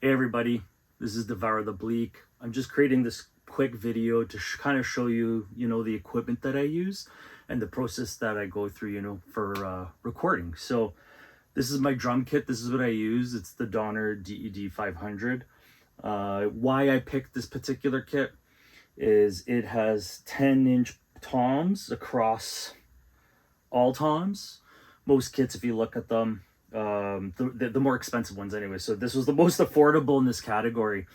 Hey everybody, this is Devour The Bleak. I'm just creating this quick video to kind of show you, the equipment that I use and the process that I go through, for recording. So this is my drum kit. This is what I use. It's the Donner DED 500. Why I picked this particular kit is it has 10-inch toms across all toms. Most kits, if you look at them, the more expensive ones anyway. So this was the most affordable in this category,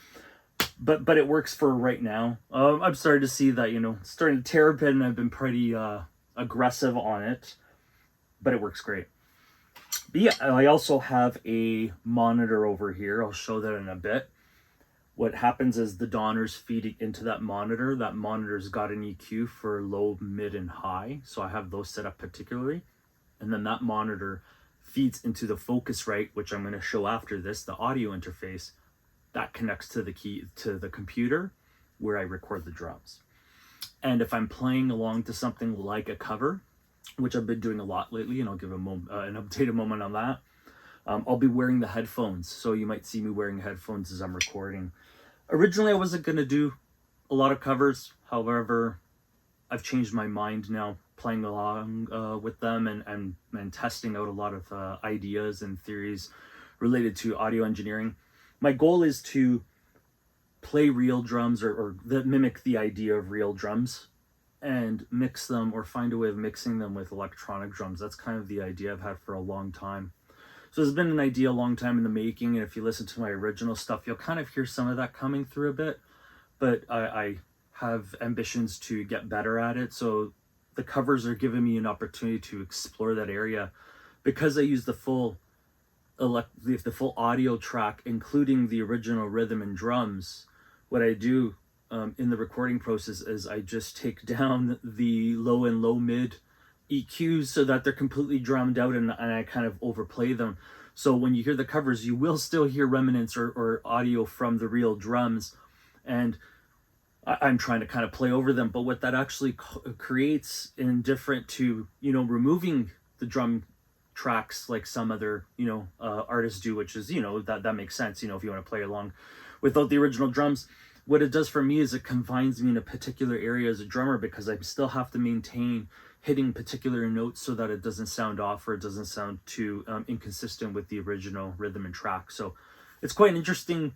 but it works for right now. I'm starting to see that, it's starting to tear a bit, and I've been pretty aggressive on it, but it works great. But yeah, I also have a monitor over here. I'll show that in a bit. What happens is the Donner's feeding into that monitor. That monitor's got an EQ for low, mid, and high. So I have those set up particularly. And then that monitor feeds into the Focusrite, which I'm going to show after this, the audio interface that connects to the computer where I record the drums. And if I'm playing along to something like a cover, which I've been doing a lot lately, and I'll give an updated moment on that, I'll be wearing the headphones. So you might see me wearing headphones as I'm recording. Originally, I wasn't going to do a lot of covers. However, I've changed my mind now, playing along with them and testing out a lot of ideas and theories related to audio engineering. My goal is to play real drums or mimic the idea of real drums and mix them or find a way of mixing them with electronic drums. That's kind of the idea I've had for a long time. So it's been an idea a long time in the making, and if you listen to my original stuff, you'll kind of hear some of that coming through a bit, but I have ambitions to get better at it. So the covers are giving me an opportunity to explore that area because I use the full audio track, including the original rhythm and drums. What I do in the recording process is I just take down the low and low mid EQs so that they're completely drummed out, and I kind of overplay them. So when you hear the covers, you will still hear remnants or audio from the real drums, and I'm trying to kind of play over them. But what that actually creates, in different to, removing the drum tracks like some other, artists do, which is, that makes sense, if you want to play along without the original drums. What it does for me is it confines me in a particular area as a drummer, because I still have to maintain hitting particular notes so that it doesn't sound off or it doesn't sound too inconsistent with the original rhythm and track. So it's quite an interesting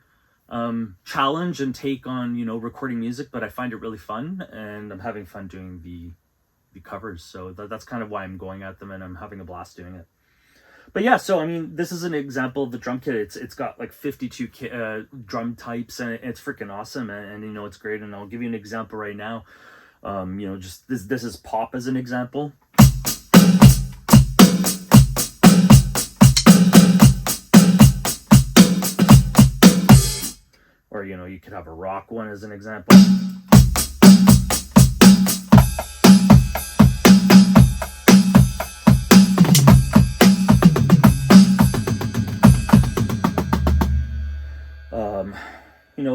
challenge and take on, recording music, but I find it really fun, and I'm having fun doing the covers. So that's kind of why I'm going at them, and I'm having a blast doing it. But yeah, so I mean, this is an example of the drum kit. It's got like 52 drum types, and it's freaking awesome, and it's great. And I'll give you an example right now. Just this is pop as an example. Or, you could have a rock one as an example.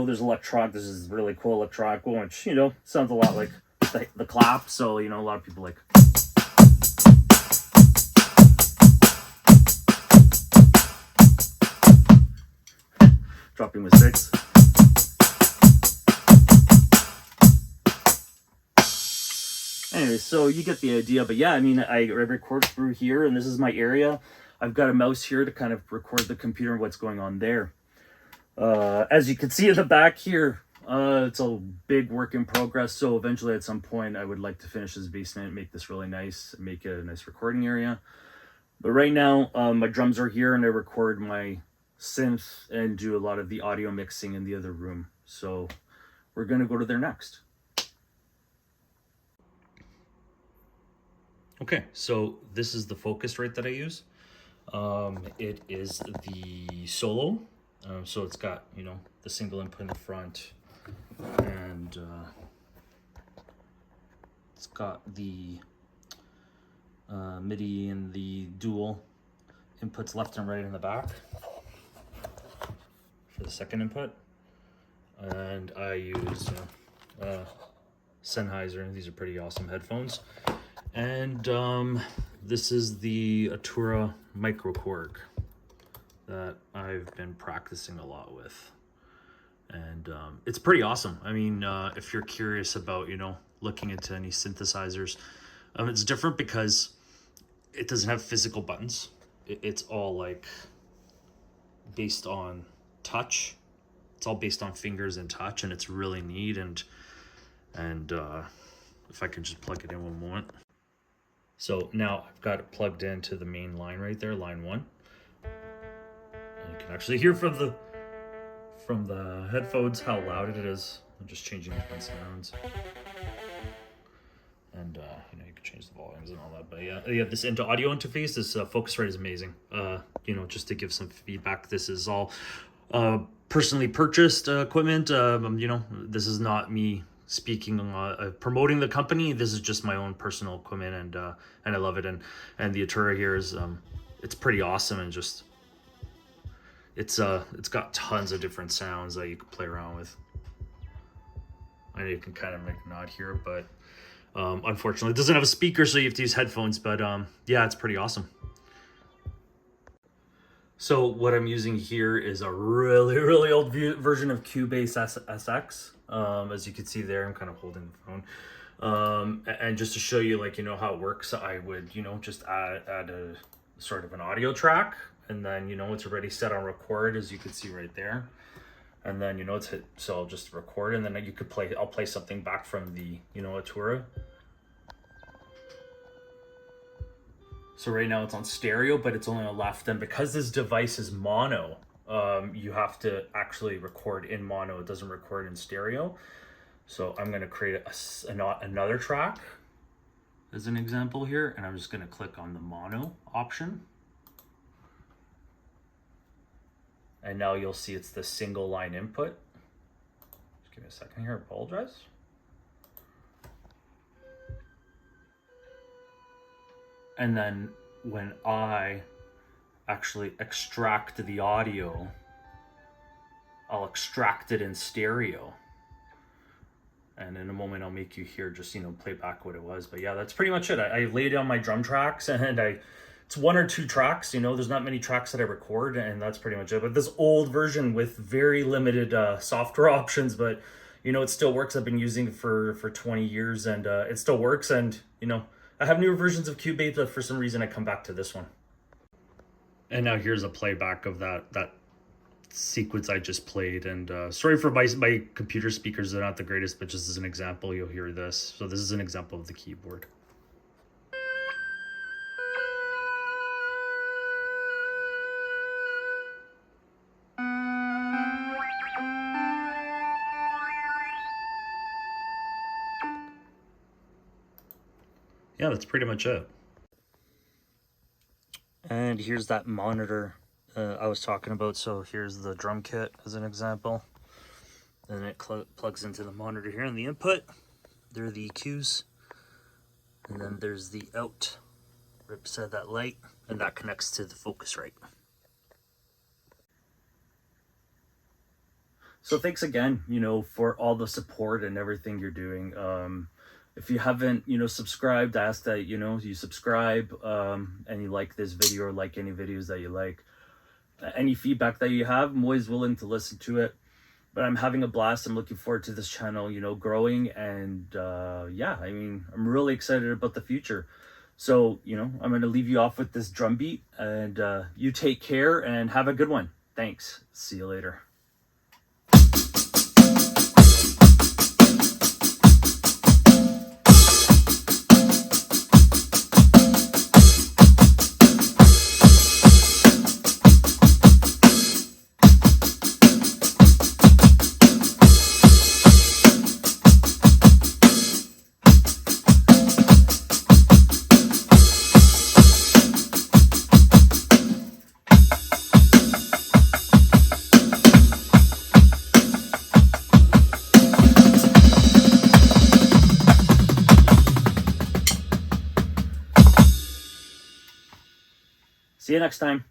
There's electronic. This is really cool electronic one, which, sounds a lot like the clap. So, a lot of people like. Dropping with 6. Anyway, so you get the idea. But yeah, I mean, I record through here, and this is my area. I've got a mouse here to kind of record the computer and what's going on there. As you can see in the back here, it's a big work in progress. So eventually at some point I would like to finish this basement, make this really nice, make it a nice recording area. But right now, my drums are here, and I record my synth and do a lot of the audio mixing in the other room. So we're going to go to there next. Okay, so this is the Focusrite that I use. It is the Solo. So it's got, the single input in the front, and it's got the MIDI and the dual inputs left and right in the back for the second input. And I use Sennheiser, and these are pretty awesome headphones. And this is the Arturia Microfreak that I've been practicing a lot with. And it's pretty awesome. I mean, if you're curious about, you know, looking into any synthesizers, it's different because it doesn't have physical buttons. It's all like based on touch. It's all based on fingers and touch, and it's really neat. And if I can just plug it in one moment. So now I've got it plugged into the main line right there, line 1. And you can actually hear from the headphones how loud it is. I'm just changing different sounds. And you know, you can change the volumes and all that. But yeah, this audio interface, this Focusrite is amazing. You know, just to give some feedback, this is all personally purchased equipment. You know, this is not me speaking promoting the company. This is just my own personal equipment, and I love it. And the Arturia here is it's pretty awesome, and just it's got tons of different sounds that you can play around with. I know you can kind of make a nod here, but unfortunately it doesn't have a speaker, so you have to use headphones. But yeah, it's pretty awesome. So what I'm using here is a really old version of Cubase SX. As you can see there, I'm kind of holding the phone. And just to show you, like, you know, how it works, I would, you know, just add a sort of an audio track, and then, you know, it's already set on record, as you can see right there. And then, you know, it's hit, so I'll just record, and then you could play, I'll play something back from the, you know, Arturia. So right now it's on stereo, but it's only on left. And because this device is mono, you have to actually record in mono. It doesn't record in stereo. So I'm going to create another track as an example here. And I'm just going to click on the mono option. And now you'll see it's the single line input. Just give me a second here, I apologize. And then when I actually extract the audio, I'll extract it in stereo. And in a moment, I'll make you hear, just, you know, play back what it was. But yeah, that's pretty much it. I laid down my drum tracks, and it's 1 or 2 tracks, you know, there's not many tracks that I record, and that's pretty much it. But this old version with very limited software options, but, you know, it still works. I've been using it for 20 years, and it still works. And, you know, I have newer versions of Cubase, but for some reason I come back to this one. And now here's a playback of that sequence I just played. And sorry for my computer speakers, they're not the greatest, but just as an example, you'll hear this. So this is an example of the keyboard. Yeah, that's pretty much it. And here's that monitor I was talking about. So here's the drum kit as an example. And it plugs into the monitor here in the input. There are the EQs. And then there's the out right beside that light. And that connects to the Focusrite. So thanks again, you know, for all the support and everything you're doing. If you haven't, you know, subscribed, I ask that, you know, you subscribe, and you like this video or like any videos that you like. Any feedback that you have, I'm always willing to listen to it. But I'm having a blast. I'm looking forward to this channel, you know, growing. And yeah, I mean, I'm really excited about the future. So, you know, I'm going to leave you off with this drum beat. And you take care and have a good one. Thanks. See you later. See you next time.